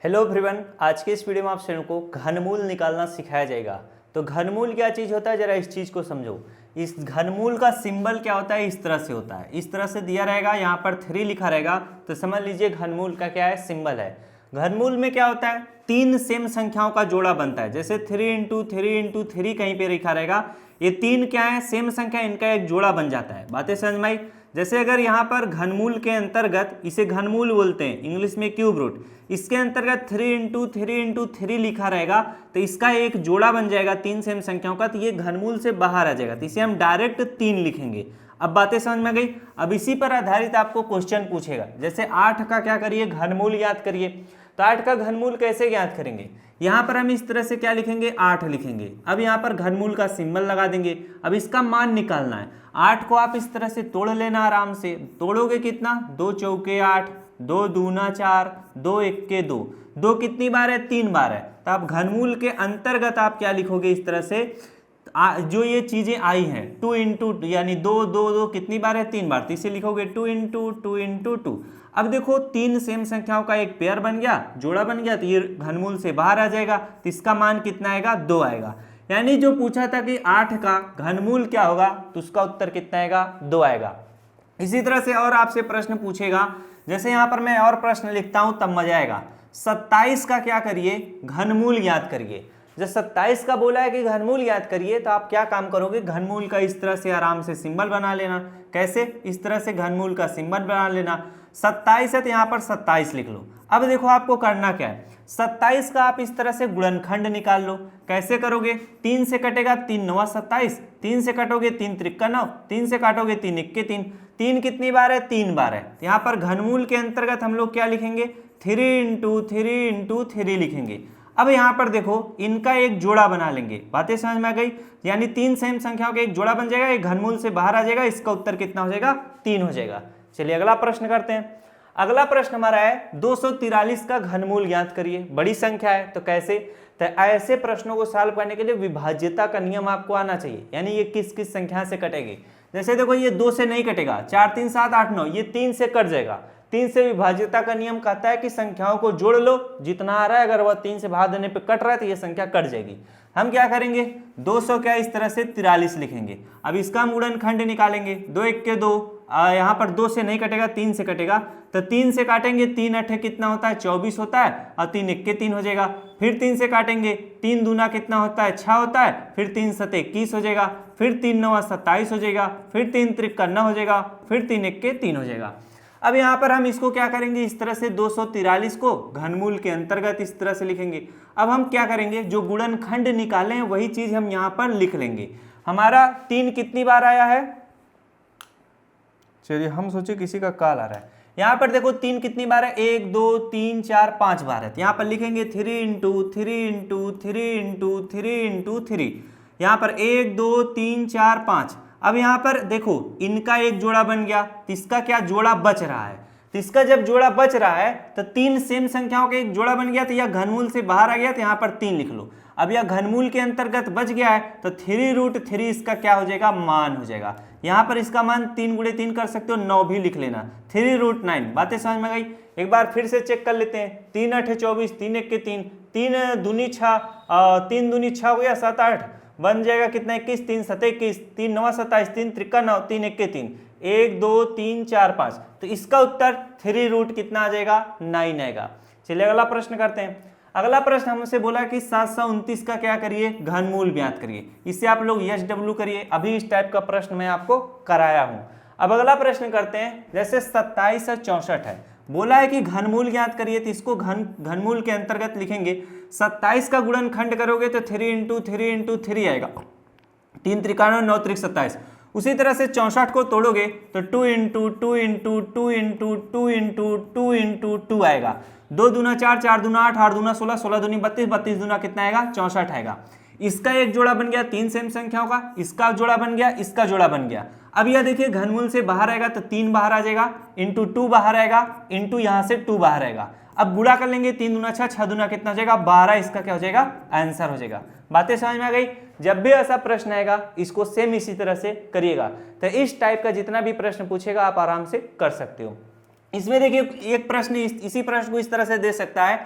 Hello everyone, आज के इस वीडियो में आप सभी को घनमूल निकालना सिखाया जाएगा। तो घनमूल क्या चीज़ होता है, जरा इस चीज़ को समझो। इस घनमूल का सिंबल क्या होता है, इस तरह से होता है, इस तरह से दिया रहेगा, यहाँ पर 3 लिखा रहेगा, तो समझ लीजिए घनमूल का क्या है, सिंबल है। घनमूल में क्या होता है, 3 सेम संख्याओं का जोड़ा बनता है। जैसे 3 × 3 × 3 कहीं पे लिखा रहेगा, ये 3 क्या है, सेम संख्या, इनका एक जोड़ा बन जाता है। बातें समझ में आई। जैसे अगर यहाँ पर घनमूल के अंतर्गत, इसे घनमूल बोलते हैं, इंग्लिश में क्यूब रूट, इसके अंतर्गत 3 × 3 × 3 लिखा रहेगा, तो इसका एक जोड़ा बन जाएगा 3 सेम संख्याओं का, तो ये घनमूल से बाहर आ जाएगा, तो इसे हम डायरेक्ट 3 लिखेंगे। अब बातें समझ में गई। अब इसी पर आधारित आपको क्वेश्चन पूछेगा, जैसे 8 का क्या करिए, घनमूल याद करिए। तो 8 का घनमूल कैसे ज्ञात करेंगे, यहाँ पर हम इस तरह से क्या लिखेंगे, 8 लिखेंगे। अब यहाँ पर घनमूल का सिंबल लगा देंगे। अब इसका मान निकालना है। 8 को आप इस तरह से तोड़ लेना आराम से। तोड़ोगे कितना, 2 चौके 8, 2 दूना 4, 2 एक्के 2। 2 कितनी बार है, 3 बार है। तो आप घनमूल के अंतर्गत आप क्या लिखोगे, इस तरह से जो ये चीजें आई हैं, 2 × यानी 2 2 2 कितनी बार है, 3 बार, तो इसे लिखोगे 2 × 2 × 2। अब देखो 3 सेम संख्याओं का एक पेयर बन गया, जोड़ा बन गया, तो ये घनमूल से बाहर आ जाएगा, तो इसका मान कितना आएगा, 2 आएगा। यानी जो पूछा था कि 8 का घनमूल क्या होगा, तो उसका उत्तर कितना आएगा, 2 आएगा। इसी तरह से और आपसे प्रश्न पूछेगा, जैसे यहाँ पर मैं और प्रश्न लिखता हूं तब मजा आएगा। 27 का क्या करिए, घनमूल याद करिए। जब 27 का बोला है कि घनमूल याद करिए, तो आप क्या काम करोगे, घनमूल का इस तरह से आराम से सिंबल बना लेना। कैसे, इस तरह से घनमूल का सिंबल बना लेना। 27 है तो यहाँ पर 27 लिख लो। अब देखो आपको करना क्या है, 27 का आप इस तरह से गुणनखंड निकाल लो। कैसे करोगे, 3 से कटेगा 3 9 27, 3 से कटोगे 3 3 9, 3 से काटोगे 3 1 3। 3 कितनी बार है, 3 बार है। तो यहाँ पर घनमूल के अंतर्गत हम लोग क्या लिखेंगे, 3 × 3 × 3 लिखेंगे। अब यहाँ पर देखो इनका एक जोड़ा बना लेंगे। बातें समझ में आ गई। यानी 3 सेम संख्याओं का एक जोड़ा बन जाएगा, एक घनमूल से बाहर आ जाएगा, इसका उत्तर कितना हो जाएगा, 3 हो जाएगा। चलिए अगला प्रश्न करते हैं। अगला प्रश्न हमारा है 243 का घनमूल ज्ञात करिए। बड़ी संख्या है तो कैसे, तो ऐसे प्रश्नों को सॉल्व करने के लिए विभाज्यता का नियम आपको आना चाहिए, यानी ये किस किस संख्या से कटेगी। जैसे देखो ये 2 से नहीं कटेगा, 4 3 7 8 9, ये 3 से कट जाएगा। 3 से विभाज्यता का नियम कहता है कि संख्याओं को जोड़ लो, जितना आ रहा है अगर वह 3 से भाग देने पे कट रहा है तो ये संख्या कट जाएगी। हम क्या करेंगे, 200 क्या इस तरह से 43 लिखेंगे। अब इसका हम गुणनखंड निकालेंगे, 2 एक्के 2, यहाँ पर 2 से नहीं कटेगा, 3 से कटेगा, तो 3 से काटेंगे, 3 8 कितना होता है, 24 होता है, और 3 एक्के 3 हो जाएगा। फिर 3 से काटेंगे, 3 दूना कितना होता है, 6 होता है, फिर 3 7 21 हो जाएगा, फिर 3 9 27 हो जाएगा, फिर 3 3 9 हो जाएगा, फिर 3 एक्के 3 हो जाएगा। अब यहाँ पर हम इसको क्या करेंगे, इस तरह से 243 को घनमूल के अंतर्गत इस तरह से लिखेंगे। अब हम क्या करेंगे, जो गुणनखंड निकाले हैं वही चीज हम यहाँ पर लिख लेंगे। हमारा 3 कितनी बार आया है, चलिए हम सोचे किसी का कॉल आ रहा है। यहाँ पर देखो 3 कितनी बार है, 1 2 3 4 5 बार है। तो यहाँ पर लिखेंगे 3 × 3 × 3 × 3 × 3। यहाँ पर 1 2 3 4 5। अब यहाँ पर देखो इनका एक जोड़ा बन गया, तो इसका क्या जोड़ा बच रहा है। तो इसका जब जोड़ा बच रहा है तो 3 सेम संख्याओं का एक जोड़ा बन गया, तो यह घनमूल से बाहर आ गया, तो यहाँ पर 3 लिख लो। अब यह घनमूल के अंतर्गत बच गया है, तो 3√3 इसका क्या हो जाएगा, मान हो जाएगा। यहाँ पर इसका मान 3 × 3 कर सकते हो, 9 भी लिख लेना, 3√9। बातें समझ में गई। एक बार फिर से चेक कर लेते हैं। 3 8 24, 3 1 3, 3 दूनी 6, 3 दूनी 6 हो गया, 7 8 बन जाएगा कितना, 21, 3 7 21, 3 9 27, 3 3 9, 3 1 3, 1 2 3 4 5। तो इसका उत्तर 3 कितना आ जाएगा, 9 आएगा। चलिए अगला प्रश्न करते हैं। अगला प्रश्न हमसे बोला कि 729 का क्या करिए, घनमूल ज्ञात करिए। इससे आप लोग SW करिए। अभी इस टाइप का प्रश्न मैं आपको कराया हूं। अब अगला प्रश्न करते हैं। जैसे 27 और 64 है, बोला है कि घनमूल ज्ञात करिए, तो इसको घनमूल के अंतर्गत लिखेंगे। 27 का गुणनखंड करोगे तो 3 × 3 × 3 आएगा, 3 3 9 3 27। उसी तरह से 64 को तोड़ोगे तो 2 × 2 × 2 × 2 × 2 × 2 आएगा। 2 दूना 4, 4 दूना 8, 8 दूना 16, 16 दूनी 32, 32 दूना कितना आएगा, 64 आएगा। इसका एक जोड़ा बन गया 3 सेम संख्याओं का, इसका जोड़ा बन गया, इसका जोड़ा बन गया। अब यह देखिए घनमूल से बाहर आएगा तो 3 बाहर आ जाएगा, इंटू 2 बाहर आएगा, इंटू यहाँ से 2 बाहर आएगा। अब गुणा कर लेंगे, 3 दूना 6, 6 दूना कितना हो जाएगा, 12। इसका क्या हो जाएगा, आंसर हो जाएगा। बातें समझ में आ गई। जब भी ऐसा प्रश्न आएगा इसको सेम इसी तरह से करिएगा। तो इस टाइप का जितना भी प्रश्न पूछेगा आप आराम से कर सकते हो। इसमें देखिए एक प्रश्न इसी प्रश्न को इस तरह से दे सकता है,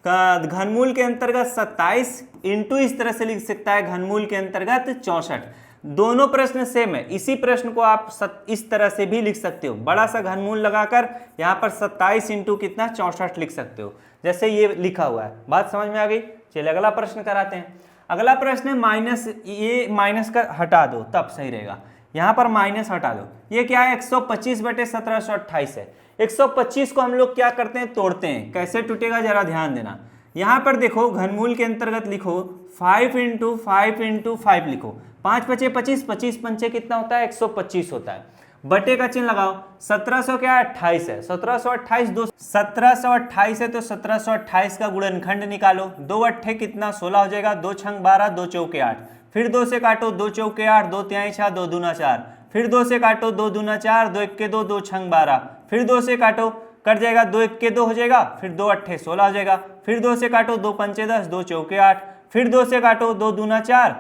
घनमूल के अंतर्गत 27 इंटू इस तरह से लिख सकता है घनमूल के अंतर्गत 64। दोनों प्रश्न सेम है, इसी प्रश्न को आप इस तरह से भी लिख सकते हो, बड़ा सा घनमूल लगाकर यहाँ पर 27 इंटू कितना 64 लिख सकते हो, जैसे ये लिखा हुआ है। बात समझ में आ गई? चलिए अगला प्रश्न कराते हैं। अगला प्रश्न है माइनस, ये माइनस का हटा दो तब सही रहेगा, यहाँ पर माइनस हटा दो। ये क्या है 125 बटे 1728 है। 125 को हम लोग क्या करते हैं, तोड़ते हैं। कैसे टूटेगा जरा ध्यान देना। यहाँ पर देखो घनमूल के अंतर्गत लिखो 5 इंटू 5 इंटू 5 लिखो, 5 पचे 25, 25 पंचे कितना होता है 125 होता है। बटे का चिन्ह लगाओ, 1700 क्या है 28 है, 1728 है तो 1728 का गुणनखंड निकालो। 2 अट्ठे कितना 16 हो जाएगा, 2 छंग 12, 2 चौके 8, फिर 2 से काटो, 2 चौके 8, 2 तिहाई 6, 2 दूना 4, फिर 2 से काटो, 2 दूना 4, 2 इक्के 2, 2 छंग 12, फिर 2 से काटो, कट जाएगा, 2 इक्के 2 हो जाएगा, फिर 2 अट्ठे 16 हो जाएगा, फिर 2 से काटो, 2 पंचे 10, 2 चौके 8, फिर 2 से काटो, 2 दूना 4,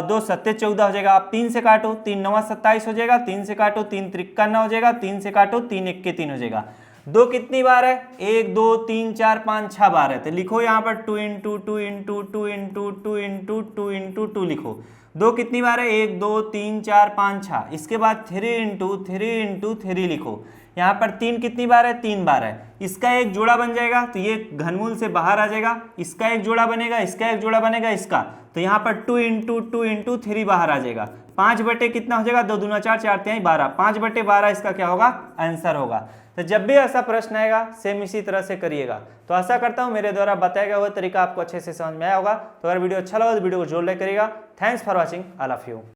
2 सत्ते 14 हो जाएगा। आप 3 से काटो, 3 नवा 27 हो जाएगा, 3 से काटो, 3 त्रिक्का 9 हो जाएगा, 3 से काटो, 3 इक्के 3 हो जाएगा। 2 कितनी बार है, 1 2 3 4 5 6 बार है, तो लिखो यहाँ पर 2 into 2 into 2 into 2 into 2 into 2 लिखो। 2 कितनी बार है, 1 2 3 4 5 6, इसके बाद 3 इंटू 3 इंटू 3 लिखो। यहाँ पर 3 कितनी बार है, 3 बार है, इसका एक जोड़ा बन जाएगा तो ये घनमूल से बाहर आ जाएगा, इसका एक जोड़ा बनेगा, इसका एक जोड़ा बनेगा, इसका, तो यहाँ पर 2 इंटू 2 इंटू 3 बाहर आ जाएगा। 5 बटे कितना हो जाएगा, 2 दूना 4, 4 तिहाई 12, 5 बटे 12 इसका क्या होगा, आंसर होगा। तो जब भी ऐसा प्रश्न आएगा सेम इसी तरह से करिएगा। तो आशा करता हूँ मेरे द्वारा बताया गया हुआ तरीका आपको अच्छे से समझ में आया होगा। तो अगर वीडियो अच्छा लगा तो वीडियो को जोर लाइक करिएगा। Thanks for watching, I love you.